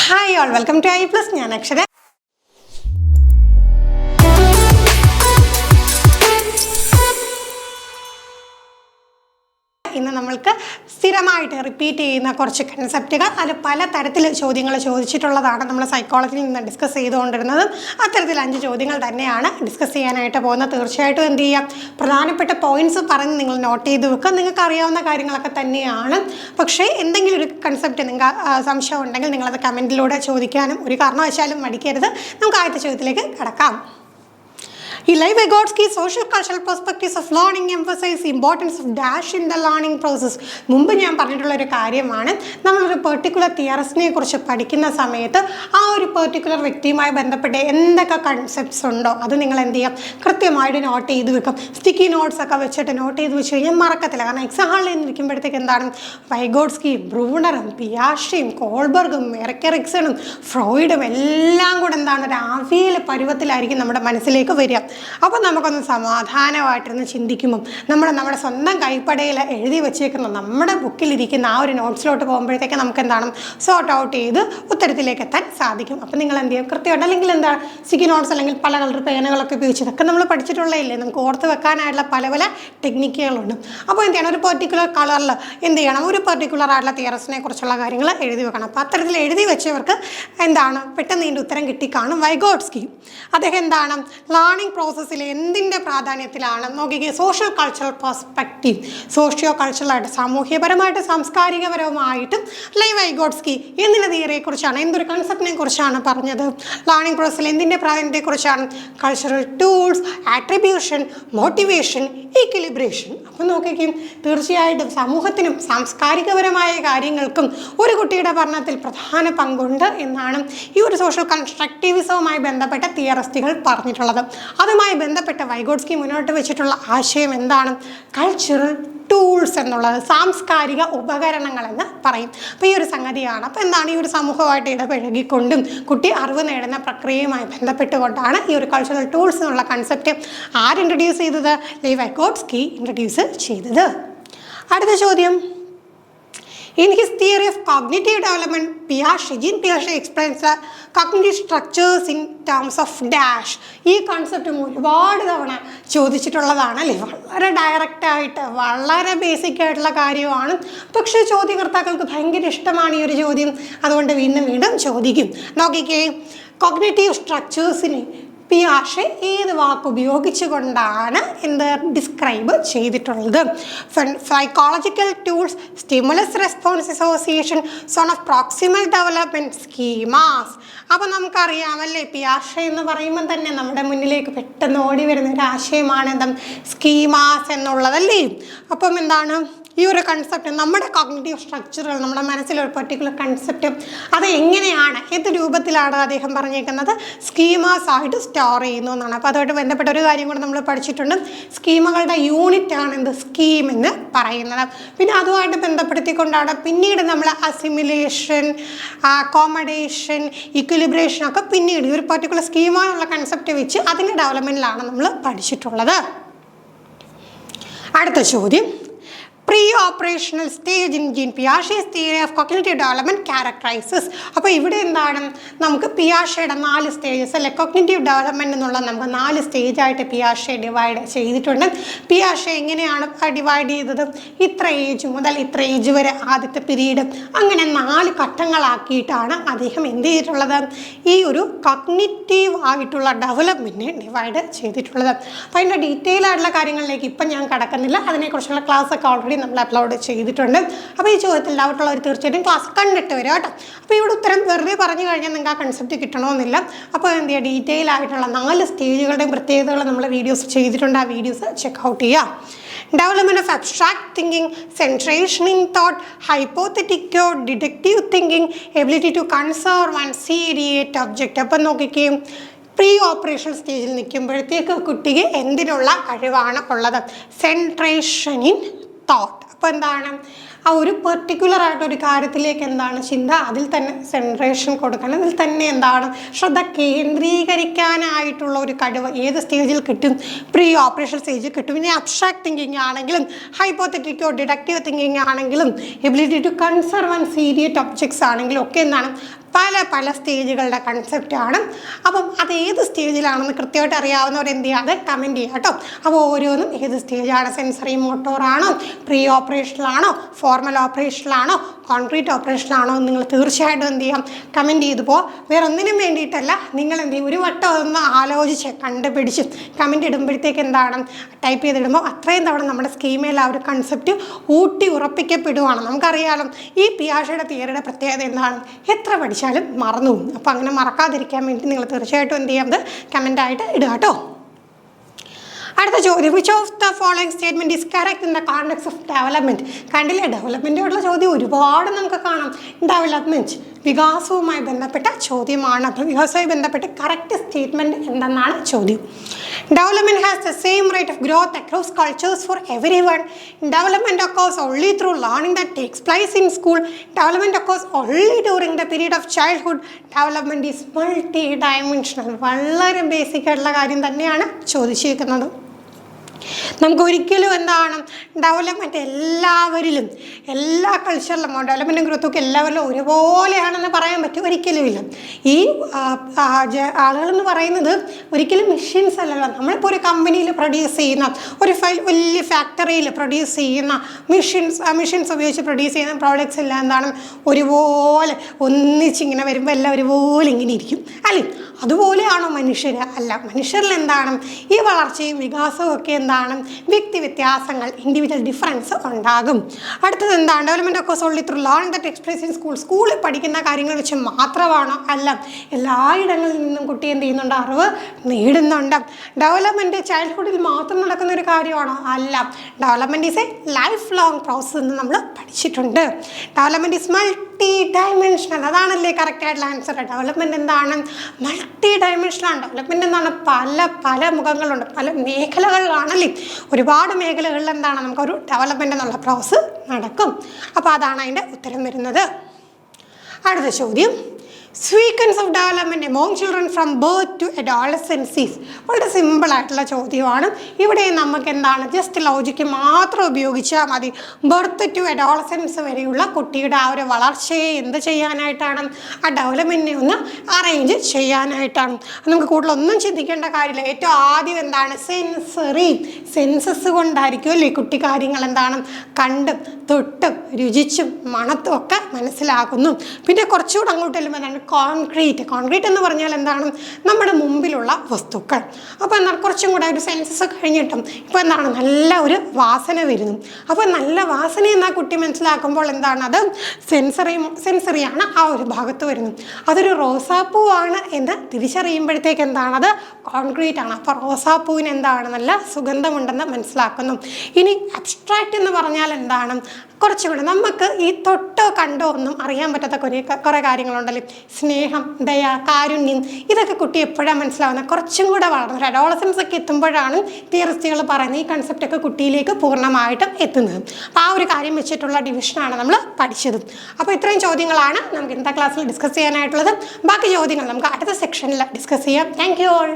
Hi all, welcome to I Plus. ഞാൻ അക്ഷര. ഇന്ന് നമ്മൾക്ക് സ്ഥിരമായിട്ട് റിപ്പീറ്റ് ചെയ്യുന്ന കുറച്ച് കൺസെപ്റ്റുകൾ അത് പല തരത്തിൽ ചോദ്യങ്ങൾ ചോദിച്ചിട്ടുള്ളതാണ്. നമ്മൾ സൈക്കോളജിയിൽ നിന്ന് ഡിസ്കസ് ചെയ്തുകൊണ്ടിരുന്നത് അത്തരത്തിൽ 5 ചോദ്യങ്ങൾ തന്നെയാണ് ഡിസ്കസ് ചെയ്യാനായിട്ട് പോകുന്നത്. തീർച്ചയായിട്ടും എന്ത് ചെയ്യാം, പ്രധാനപ്പെട്ട പോയിന്റ്സ് പറഞ്ഞ് നിങ്ങൾ നോട്ട് ചെയ്ത് വെക്കുക. നിങ്ങൾക്ക് അറിയാവുന്ന കാര്യങ്ങളൊക്കെ തന്നെയാണ്. പക്ഷേ എന്തെങ്കിലും ഒരു കൺസെപ്റ്റ് നിങ്ങൾക്ക് സംശയം ഉണ്ടെങ്കിൽ നിങ്ങളത് കമൻറ്റിലൂടെ ചോദിക്കാനും ഒരു കാരണവശാലും മടിക്കരുത്. നമുക്ക് ആദ്യത്തെ ചോദ്യത്തിലേക്ക് കടക്കാം. Levi Vygotsky social cultural perspectives of learning emphasize the importance of dash in the learning process. മുമ്പ് ഞാൻ പറഞ്ഞിട്ടുള്ള ഒരു കാര്യമാണ്, നമ്മളൊരു പെർട്ടിക്കുലർ തിയറിസ്റ്റിനെ കുറിച്ച് പഠിക്കുന്ന സമയത്ത് ആ ഒരു പെർട്ടിക്കുലർ വ്യക്തിയുമായി ബന്ധപ്പെട്ട് എന്തൊക്കെ കൺസെപ്റ്റ്സ് ഉണ്ടോ അത് നിങ്ങൾ എന്ത് ചെയ്യാം, കൃത്യമായിട്ട് നോട്ട് ചെയ്ത് വെക്കും. സ്റ്റിക്കി നോട്ട്സ് ഒക്കെ വെച്ചിട്ട് നോട്ട് ചെയ്ത് വെച്ച് കഴിഞ്ഞാൽ മറക്കത്തില്ല. കാരണം എക്സാം ഹാളിൽ ഇരിക്കുമ്പോഴത്തേക്ക് എന്താണ്, വൈഗോട്സ്കിയും ബ്രൂണറും പിയാഷയും കോൾബർഗും എറിക്സണും ഫ്രോയിഡും എല്ലാം കൂടെ എന്താണ് ഒരു ആവിയൽ പരുവത്തിലായിരിക്കും നമ്മുടെ മനസ്സിലേക്ക് വരിക. അപ്പോൾ നമുക്കൊന്ന് സമാധാനമായിട്ടിരുന്ന് ചിന്തിക്കുമ്പം നമ്മുടെ സ്വന്തം കൈപ്പടയിൽ എഴുതി വെച്ചേക്കുന്ന നമ്മുടെ ബുക്കിലിരിക്കുന്ന ആ ഒരു നോട്ട്സിലോട്ട് പോകുമ്പോഴത്തേക്ക് നമുക്ക് എന്താണ് സോർട്ട് ഔട്ട് ചെയ്ത് ഉത്തരത്തിലേക്ക് എത്താൻ സാധിക്കും. അപ്പോൾ നിങ്ങൾ എന്ത് ചെയ്യും, കൃത്യമായിട്ട് അല്ലെങ്കിൽ എന്താണ് സ്റ്റിക്കി നോട്ട്സ് അല്ലെങ്കിൽ പല കളർ പേനകളൊക്കെ ഉപയോഗിച്ച് ഇതൊക്കെ നമ്മൾ പഠിച്ചിട്ടുള്ളതല്ലേ, നമുക്ക് ഓർത്ത് വെക്കാനായിട്ടുള്ള പല പല ടെക്നിക്കുകളുണ്ട്. അപ്പോൾ എന്ത് ചെയ്യണം, ഒരു പെർട്ടിക്കുലർ കളറിൽ എന്ത് ചെയ്യണം, ഒരു പെർട്ടിക്കുലർ ആയിട്ടുള്ള തിയറസിനെ കുറിച്ചുള്ള കാര്യങ്ങൾ എഴുതി വെക്കണം. അപ്പോൾ അത്തരത്തിൽ എഴുതി വെച്ചവർക്ക് എന്താണ് പെട്ടെന്ന് ഇതിൻ്റെ ഉത്തരം കിട്ടിക്കാണും. വൈഗോട്സ്കി അദ്ദേഹം എന്താണ് ലേണിംഗ് പ്രോസസ്സിൽ എന്തിൻ്റെ പ്രാധാന്യത്തിലാണ് നോക്കിക്കുക, സോഷ്യൽ കൾച്ചറൽ പെർസ്പെക്റ്റീവ്, സോഷ്യോ കൾച്ചറലായിട്ട് സാമൂഹ്യപരമായിട്ട് സാംസ്കാരികപരമായിട്ടും ലൈവ് വൈഗോട്സ്കി എന്തിൻ്റെ തിയറിയെക്കുറിച്ചാണ്, എന്തൊരു കൺസെപ്റ്റിനെ കുറിച്ചാണ് പറഞ്ഞത്, ലേണിംഗ് പ്രോസസ്സിൽ എന്തിൻ്റെ പ്രാധാന്യത്തെക്കുറിച്ചാണ്, cultural tools, attribution, motivation, equilibration. അപ്പം നോക്കിക്കും, തീർച്ചയായിട്ടും സമൂഹത്തിനും സാംസ്കാരികപരമായ കാര്യങ്ങൾക്കും ഒരു കുട്ടിയുടെ പഠനത്തിൽ പ്രധാന പങ്കുണ്ട് എന്നാണ് ഈ ഒരു സോഷ്യൽ കൺസ്ട്രക്റ്റിവിസവുമായി ബന്ധപ്പെട്ട തിയറിസ്റ്റുകൾ പറഞ്ഞിട്ടുള്ളത്. അതുമായി ബന്ധപ്പെട്ട വൈഗോട്സ്കി മുന്നോട്ട് വെച്ചിട്ടുള്ള ആശയം എന്താണ്, കൾച്ചറൽ ടൂൾസ് എന്നുള്ളത്, സാംസ്കാരിക ഉപകരണങ്ങളെന്ന് പറയും. അപ്പോൾ ഈ ഒരു സംഗതിയാണ്. അപ്പോൾ എന്താണ്, ഈ ഒരു സമൂഹമായിട്ട് ഇടപഴകിക്കൊണ്ടും കുട്ടി അറിവ് നേടുന്ന പ്രക്രിയയുമായി ബന്ധപ്പെട്ടുകൊണ്ടാണ് ഈ ഒരു കൾച്ചറൽ ടൂൾസ് എന്നുള്ള കൺസെപ്റ്റ് ആര് ഇൻട്രൊഡ്യൂസ് ചെയ്തത്, ലീവ് വൈഗോട്സ്കി ഇൻട്രൊഡ്യൂസ് ചെയ്തത്. അടുത്ത ചോദ്യം, in his theory of cognitive development, Jean Piaget explains the cognitive structures in terms of dash. ഈ കൺസെപ്റ്റും ഒരുപാട് തവണ ചോദിച്ചിട്ടുള്ളതാണ് അല്ലേ, വളരെ ഡയറക്റ്റായിട്ട് വളരെ ബേസിക് ആയിട്ടുള്ള കാര്യമാണ്. പക്ഷേ ചോദ്യകർത്താക്കൾക്ക് ഭയങ്കര ഇഷ്ടമാണ് ഈ ഒരു ചോദ്യം, അതുകൊണ്ട് വീണ്ടും വീണ്ടും ചോദിക്കും. നോക്കിക്കേ, കോഗ്നിറ്റീവ് സ്ട്രക്ചേഴ്സിനെ പിയാഷെ ഏത് വാക്ക് ഉപയോഗിച്ചുകൊണ്ടാണ് എന്ത് ഡിസ്ക്രൈബ് ചെയ്തിട്ടുള്ളത്, psychological tools, stimulus response association, zone of proximal development, schemas. അപ്പോൾ നമുക്കറിയാമല്ലേ, പിയാഷെ എന്ന് പറയുമ്പോൾ തന്നെ നമ്മുടെ മുന്നിലേക്ക് പെട്ടെന്ന് ഓടി വരുന്ന ഒരു ആശയമാണ് എന്താ, സ്കീമാസ് എന്നുള്ളതല്ലേ. അപ്പം എന്താണ് ഈ ഒരു കൺസെപ്റ്റ്, നമ്മുടെ കോഗ്നിറ്റീവ് സ്ട്രക്ചറുകൾ, നമ്മുടെ മനസ്സിലൊരു പെർട്ടിക്കുലർ കൺസെപ്റ്റ് അത് എങ്ങനെയാണ്, ഏത് രൂപത്തിലാണ് അദ്ദേഹം പറഞ്ഞേക്കുന്നത്, സ്കീമാസ് ആയിട്ട് സ്റ്റോർ ചെയ്യുന്നു എന്നാണ്. അപ്പോൾ അതുമായിട്ട് ബന്ധപ്പെട്ട ഒരു കാര്യം കൂടെ നമ്മൾ പഠിച്ചിട്ടുണ്ട്, സ്കീമകളുടെ യൂണിറ്റ് ആണ് എന്ത്, സ്കീം എന്ന് പറയുന്നത്. പിന്നെ അതുമായിട്ട് ബന്ധപ്പെടുത്തിക്കൊണ്ടാണ് പിന്നീട് നമ്മൾ അസിമിലേഷൻ, അക്കോമഡേഷൻ, ഇക്വിലിബ്രേഷൻ ഒക്കെ പിന്നീട് ഈ ഒരു പെർട്ടിക്കുലർ സ്കീമാനുള്ള കൺസെപ്റ്റ് വെച്ച് അതിൻ്റെ ഡെവലപ്മെൻറ്റിലാണ് നമ്മൾ പഠിച്ചിട്ടുള്ളത്. അടുത്ത ചോദ്യം, pre-operational stage in Jean Piaget's theory of cognitive development characterizes. അപ്പോൾ ഇവിടെ എന്താണ്, നമുക്ക് പിയാഷയുടെ 4 സ്റ്റേജസ് അല്ലെ, കോഗ്നിറ്റീവ് ഡെവലപ്മെൻറ്റ് എന്നുള്ള നമുക്ക് 4 സ്റ്റേജായിട്ട് പിയാഷെ ഡിവൈഡ് ചെയ്തിട്ടുണ്ട്. പിയാഷെ എങ്ങനെയാണ് ഡിവൈഡ് ചെയ്തത്, ഇത്ര ഏജ് മുതൽ ഇത്ര ഏജ് വരെ ആദ്യത്തെ പീരീഡ്, അങ്ങനെ 4 ഘട്ടങ്ങളാക്കിയിട്ടാണ് അദ്ദേഹം എന്ത് ചെയ്തിട്ടുള്ളത്, ഈ ഒരു കോഗ്നിറ്റീവ് ആയിട്ടുള്ള ഡെവലപ്മെൻറ്റിനെ ഡിവൈഡ് ചെയ്തിട്ടുള്ളത്. അപ്പോൾ അതിൻ്റെ ഡീറ്റെയിൽ ആയിട്ടുള്ള കാര്യങ്ങളിലേക്ക് ഇപ്പം ഞാൻ കടക്കുന്നില്ല, അതിനെക്കുറിച്ചുള്ള ക്ലാസ്സൊക്കെ ഓൾറെഡി നമ്മൾ അപ്ലോഡ് ചെയ്തിട്ടുണ്ട്. അപ്പോൾ ഈ ചോദ്യത്തിൽ ഡൗട്ടുള്ളവർ തീർച്ചയായിട്ടും ക്ലാസ് കണ്ടിട്ട് വരും കേട്ടോ. അപ്പോൾ ഇവിടെ ഉത്തരം വെറുതെ പറഞ്ഞു കഴിഞ്ഞാൽ നിങ്ങൾക്ക് ആ കൺസെപ്റ്റ് കിട്ടണമെന്നില്ല. അപ്പോൾ എന്ത് ചെയ്യുക, ഡീറ്റെയിൽ ആയിട്ടുള്ള 4 സ്റ്റേജുകളുടെയും പ്രത്യേകതകൾ നമ്മൾ വീഡിയോസ് ചെയ്തിട്ടുണ്ട്, ആ വീഡിയോസ് ചെക്കൗട്ട് ചെയ്യുക. Development of abstract thinking, centration in thought, hypothetical or deductive thinking, ability to conserve and seriate object. അപ്പം നോക്കിക്കേ, പ്രീ ഓപ്പറേഷൻ സ്റ്റേജിൽ നിൽക്കുമ്പോഴത്തേക്ക് കുട്ടിക്ക് എന്തിനുള്ള കഴിവാണ് ഉള്ളത്, സെൻട്രേഷൻ ഇൻ തോട്ട്. അപ്പോൾ എന്താണ്, ആ ഒരു പെർട്ടിക്കുലർ ആയിട്ടൊരു കാര്യത്തിലേക്ക് എന്താണ് ചിന്ത, അതിൽ തന്നെ സെൻട്രേഷൻ കൊടുക്കണം, അതിൽ തന്നെ എന്താണ് ശ്രദ്ധ കേന്ദ്രീകരിക്കാനായിട്ടുള്ള ഒരു കഴിവ് ഏത് സ്റ്റേജിൽ കിട്ടും, പ്രീ ഓപ്പറേഷൻ സ്റ്റേജിൽ കിട്ടും. ഇനി അബ്സ്ട്രാക്ട് തിങ്കിങ് ആണെങ്കിലും ഹൈപ്പോത്തറ്റിക്കോ ഡിഡക്റ്റീവ് തിങ്കിങ് ആണെങ്കിലും ability to conserve and seriate objects ആണെങ്കിലും ഒക്കെ എന്താണ് പല പല സ്റ്റേജുകളുടെ കൺസെപ്റ്റാണ്. അപ്പം അത് ഏത് സ്റ്റേജിലാണെന്ന് കൃത്യമായിട്ട് അറിയാവുന്നവർ എന്ത് ചെയ്യുക, അത് കമൻറ്റ് ചെയ്യുക കേട്ടോ. അപ്പോൾ ഓരോന്നും ഏത് സ്റ്റേജാണ്, സെൻസറി മോട്ടോറാണോ, പ്രീ ഓപ്പറേഷനിലാണോ, ഫോർമൽ ഓപ്പറേഷനിലാണോ, കോൺക്രീറ്റ് ഓപ്പറേഷനിലാണോ എന്ന് നിങ്ങൾ തീർച്ചയായിട്ടും എന്ത് ചെയ്യാം, കമൻറ്റ് ചെയ്തു പോകാം. വേറെ ഒന്നിനും വേണ്ടിയിട്ടല്ല, നിങ്ങൾ എന്ത് ചെയ്യും, ഒരു വട്ടം ഒന്ന് ആലോചിച്ച് കണ്ടുപിടിച്ച് കമൻറ്റ് ഇടുമ്പോഴത്തേക്ക് എന്താണ്, ടൈപ്പ് ചെയ്തിടുമ്പോൾ അത്രയും തവണ നമ്മുടെ സ്കീമയിൽ ആ ഒരു കൺസെപ്റ്റ് ഊട്ടി ഉറപ്പിക്കപ്പെടുവാണ്. നമുക്കറിയാലോ ഈ പിയാഷയുടെ തിയറിയുടെ പ്രത്യേകത എന്താണ്, എത്ര പഠിച്ചാലും മറന്നു പോകും. അപ്പോൾ അങ്ങനെ മറക്കാതിരിക്കാൻ വേണ്ടി നിങ്ങൾ തീർച്ചയായിട്ടും എന്ത് ചെയ്യാം, അത് കമൻ്റായിട്ട് ഇടുക കേട്ടോ. അടുത്ത ചോദ്യം, which of the following statement is correct in the context of development. കണ്ടില്ലേ, ഡെവലപ്മെൻറ്റോടുള്ള ചോദ്യം ഒരുപാട് നമുക്ക് കാണാം. ഡെവലപ്മെൻറ്റ് വികാസവുമായി ബന്ധപ്പെട്ട ചോദ്യമാണ്. അപ്പോൾ വികാസവുമായി ബന്ധപ്പെട്ട് കറക്റ്റ് സ്റ്റേറ്റ്മെൻറ്റ് എന്തെന്നാണ് ചോദ്യം. Development has the same rate of growth across cultures for everyone. Development occurs only through learning that takes place in school. Development occurs only during the period of childhood. Development is multi-dimensional. വളരെ basic ആയിട്ടുള്ള കാര്യം തന്നെയാണ് ചോദിച്ചിരിക്കുന്നത്. നമുക്ക് ഒരിക്കലും എന്താണ് development എല്ലാവരിലും, എല്ലാ കൾച്ചറിലും ഡെവലപ്മെൻറ്റും ഗ്രോത്തും എല്ലാവരിലും ഒരുപോലെയാണെന്ന് പറയാൻ പറ്റും, ഒരിക്കലുമില്ല. ഈ ആളുകളെന്ന് പറയുന്നത് ഒരിക്കലും മെഷീൻസ് അല്ലല്ലോ. നമ്മളിപ്പോൾ ഒരു കമ്പനിയിൽ പ്രൊഡ്യൂസ് ചെയ്യുന്ന ഒരു വലിയ ഫാക്ടറിയിൽ പ്രൊഡ്യൂസ് ചെയ്യുന്ന മെഷീൻസ് ഉപയോഗിച്ച് പ്രൊഡ്യൂസ് ചെയ്യുന്ന പ്രോഡക്റ്റ്സ് എല്ലാം എന്താണ് ഒരുപോലെ ഒന്നിച്ചിങ്ങനെ വരുമ്പോൾ എല്ലാം ഒരുപോലെ ഇങ്ങനെ ഇരിക്കും അല്ലേ? അതുപോലെയാണോ മനുഷ്യർ? അല്ല. മനുഷ്യരിൽ എന്താണ് ഈ വളർച്ചയും വികാസവും ഒക്കെ എന്താണ് വ്യക്തി വ്യത്യാസങ്ങൾ, ഇൻഡിവിജ്വൽ ഡിഫറൻസ് ഉണ്ടാകും. അടുത്തത് എന്താണ്, ഡെവലപ്മെൻറ്റ് ഒക്കെ only through learning that takes place in school. സ്കൂളിൽ പഠിക്കുന്ന കാര്യങ്ങൾ വെച്ച് മാത്രമാണോ? അല്ല, എല്ലായിടങ്ങളിൽ നിന്നും കുട്ടി എന്ത് ചെയ്യുന്നുണ്ട്, അറിവ് നേടുന്നുണ്ട്. ഡെവലപ്മെൻറ്റ് ചൈൽഡ്ഹുഡിൽ മാത്രം നടക്കുന്ന ഒരു കാര്യമാണോ? അല്ല. Development is A life long process എന്ന് നമ്മൾ പഠിച്ചിട്ടുണ്ട്. Development is multi dimensional. അതാണല്ലേ കറക്റ്റ് ആയിട്ടുള്ള ആൻസർ. ഡെവലപ്മെൻറ്റ് എന്താണ്, മൾട്ടി ഡയമെൻഷനാണ്. ഡെവലപ്മെൻറ്റ് എന്താണ്, പല പല മുഖങ്ങളുണ്ട്, പല മേഖലകളിലാണല്ലേ. ഒരുപാട് മേഖലകളിൽ എന്താണ് നമുക്കൊരു ഡെവലപ്മെൻറ്റ് എന്നുള്ള പ്രോസസ് നടക്കും. അപ്പോൾ അതാണ് അതിൻ്റെ ഉത്തരം വരുന്നത്. അടുത്ത ചോദ്യം, sequence of development among children from birth to adolescences. വളരെ സിമ്പിളായിട്ടുള്ള ചോദ്യമാണ്. ഇവിടെ നമുക്ക് എന്താണ്, ജസ്റ്റ് ലോജിക്ക് മാത്രം ഉപയോഗിച്ചാൽ മതി. ബർത്ത് ടു അഡോളസെൻസ് വരെയുള്ള കുട്ടിയുടെ ആ ഒരു വളർച്ചയെ എന്ത് ചെയ്യാനായിട്ടാണ്, ആ ഡെവലപ്മെൻറ്റിനെ ഒന്ന് അറേഞ്ച് ചെയ്യാനായിട്ടാണ്. നമുക്ക് കൂടുതലൊന്നും ചിന്തിക്കേണ്ട കാര്യമില്ല. ഏറ്റവും ആദ്യം എന്താണ്, സെൻസസ് കൊണ്ടായിരിക്കും അല്ലേ കുട്ടി കാര്യങ്ങൾ എന്താണ് കണ്ടും തൊട്ടും രുചിച്ചും മണത്തും ഒക്കെ മനസ്സിലാക്കുന്നു. പിന്നെ കുറച്ചുകൂടെ അങ്ങോട്ട് ചെല്ലുമ്പോൾ എന്താണ്, കോൺക്രീറ്റ് എന്ന് പറഞ്ഞാൽ എന്താണ്, നമ്മുടെ മുമ്പിലുള്ള വസ്തുക്കൾ. അപ്പോൾ എന്താണ് കുറച്ചും കൂടെ ഒരു സെൻസസ് കഴിഞ്ഞിട്ടും ഇപ്പോൾ എന്താണ് നല്ല ഒരു വാസന വരുന്നു. അപ്പോൾ നല്ല വാസന എന്നാൽ കുട്ടി മനസ്സിലാക്കുമ്പോൾ എന്താണ്, അത് സെൻസറിയാണ് ആ ഒരു ഭാഗത്ത് വരുന്നത്. അതൊരു റോസാപ്പൂവാണ് എന്ന് തിരിച്ചറിയുമ്പോഴത്തേക്ക് എന്താണ്, അത് കോൺക്രീറ്റ് ആണ്. അപ്പോൾ റോസാപ്പൂവിന് എന്താണ്, നല്ല സുഗന്ധമുണ്ടെന്ന് മനസ്സിലാക്കുന്നു. ഇനി അബ്സ്ട്രാക്റ്റ് എന്ന് പറഞ്ഞാൽ എന്താണ്, കുറച്ചുകൂടെ നമുക്ക് ഈ തൊട്ടോ കണ്ടോ ഒന്നും അറിയാൻ പറ്റാത്ത കുറേ കാര്യങ്ങളുണ്ടല്ലോ. സ്നേഹം, ദയ, കാരുണ്യം, ഇതൊക്കെ കുട്ടി എപ്പോഴാണ് മനസ്സിലാവുന്നത്, കുറച്ചും കൂടെ വളർന്നു ഒരു അഡോളസൻസ് ഒക്കെ എത്തുമ്പോഴാണ് തിയറിസ്റ്റുകൾ പറയുന്നത് ഈ കൺസെപ്റ്റൊക്കെ കുട്ടിയിലേക്ക് പൂർണ്ണമായിട്ടും എത്തുന്നത്. അപ്പോൾ ആ ഒരു കാര്യം വെച്ചിട്ടുള്ള ഡിവിഷനാണ് നമ്മൾ പഠിച്ചത്. അപ്പോൾ ഇത്രയും ചോദ്യങ്ങളാണ് നമുക്ക് ഇന്നത്തെ ക്ലാസ്സിൽ ഡിസ്കസ് ചെയ്യാനായിട്ടുള്ളത്. ബാക്കി ചോദ്യങ്ങൾ നമുക്ക് അടുത്ത സെക്ഷനിൽ ഡിസ്കസ് ചെയ്യാം. Thank you all.